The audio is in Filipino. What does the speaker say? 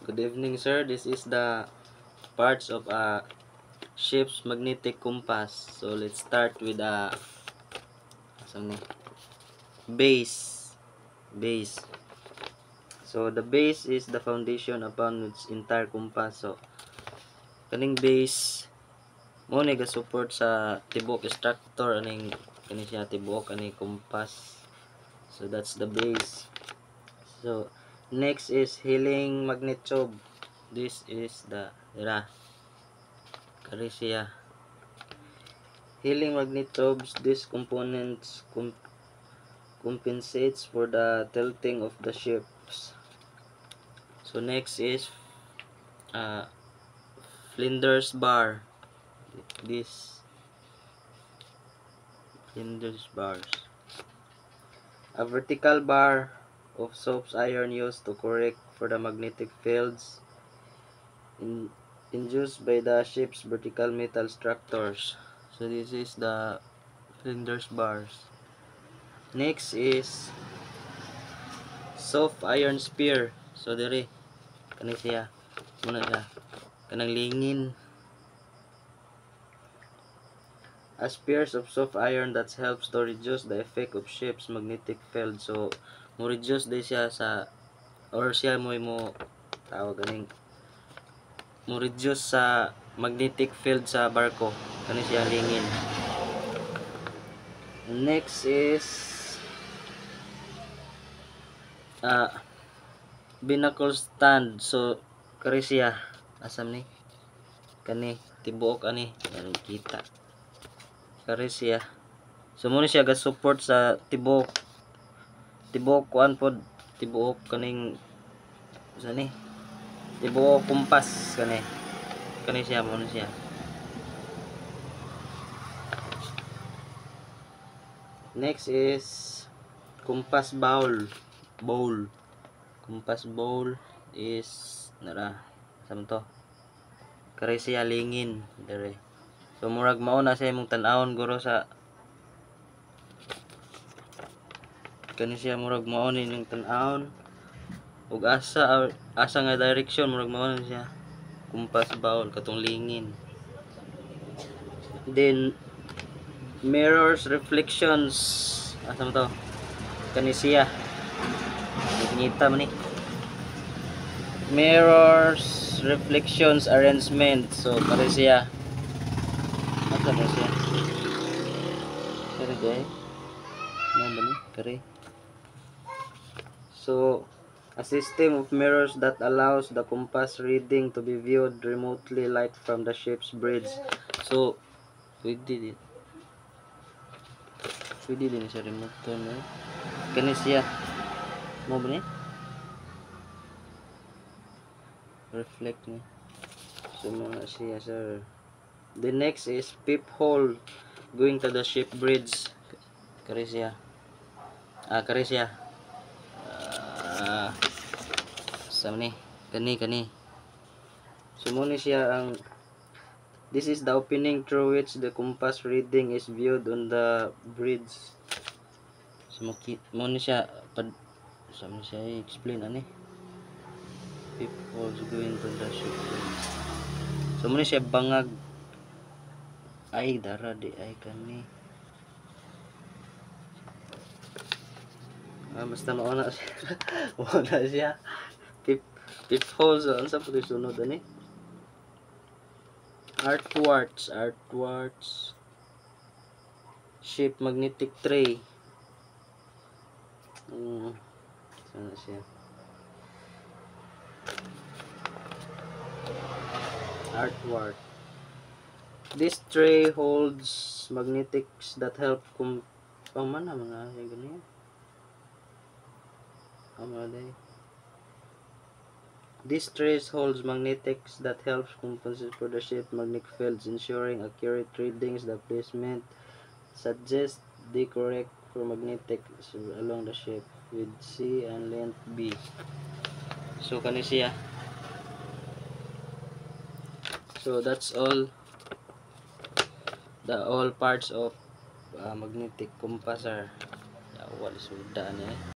Good evening, sir. This is the parts of a ship's magnetic compass. So let's start with a base. Base. So the base is the foundation upon which entire compass. So kaning base mo ni ga support sa tibok structure aning kani siya tibok ani compass. So that's the base. So next is healing magnet tube. This is the kari siya. Healing magnet tubes, these components compensates for the tilting of the ships. So next is Flinders bar. This Flinders bars. A vertical bar of soap's iron used to correct for the magnetic fields induced by the ship's vertical metal structures. So this is the Flinders bars. Next is soft iron spear. So diri kani siya muna siya kanang lingin. A spears of soft iron that helps to reduce the effect of ship's magnetic field. So mo reduce day siya sa or siya mo tawag ganing mo reduce sa magnetic field sa barko kani siya lingin. Next is binacle stand. So kari siya asam ni kani tibuok ani kita kari siya. So muna siya ga support sa tibok kuan pod tibuok kaning sa ni tibuok kumpas kani siya muna siya. Next is compass bowl. Compass bowl is sam to kari siya lingin dire. So murag mao na sa imong tan-awon guro sa kani siya murag mao ni ning tan-awon ug asa nga direction murag mao na siya compass bowl katong lingin. Then mirrors reflections asam to kani siya ngita man ni mirrors reflections arrangement. So kani siya asa na siya kari day nanda ni kari. So a system of mirrors that allows the compass reading to be viewed remotely like from the ship's bridge. So pwede din siya remote no kani siya mo ba ni reflect ni. So mga siya sir. The next is peephole going to the ship bridge. Kari siya sa ni kani. So mo ni siya ang this is the opening through which the compass reading is viewed on the bridge. So mo ni siya sa mo siya explain ani peepholes going to the ship bridge. So mo ni siya bangag ay dara di ay kani basta mauna siya mauna siya peepholes ano sa puti sunod ani artworks ship magnetic tray. Sana siya artwork. This tray holds magnetics that help pamana mga ganyan. This trace holds magnetics that helps compensate for the ship's magnetic fields, ensuring accurate readings. The placement suggests the correct for magnetics along the ship with C and length B. So kani siya. So that's all parts of magnetic compass are wala sudan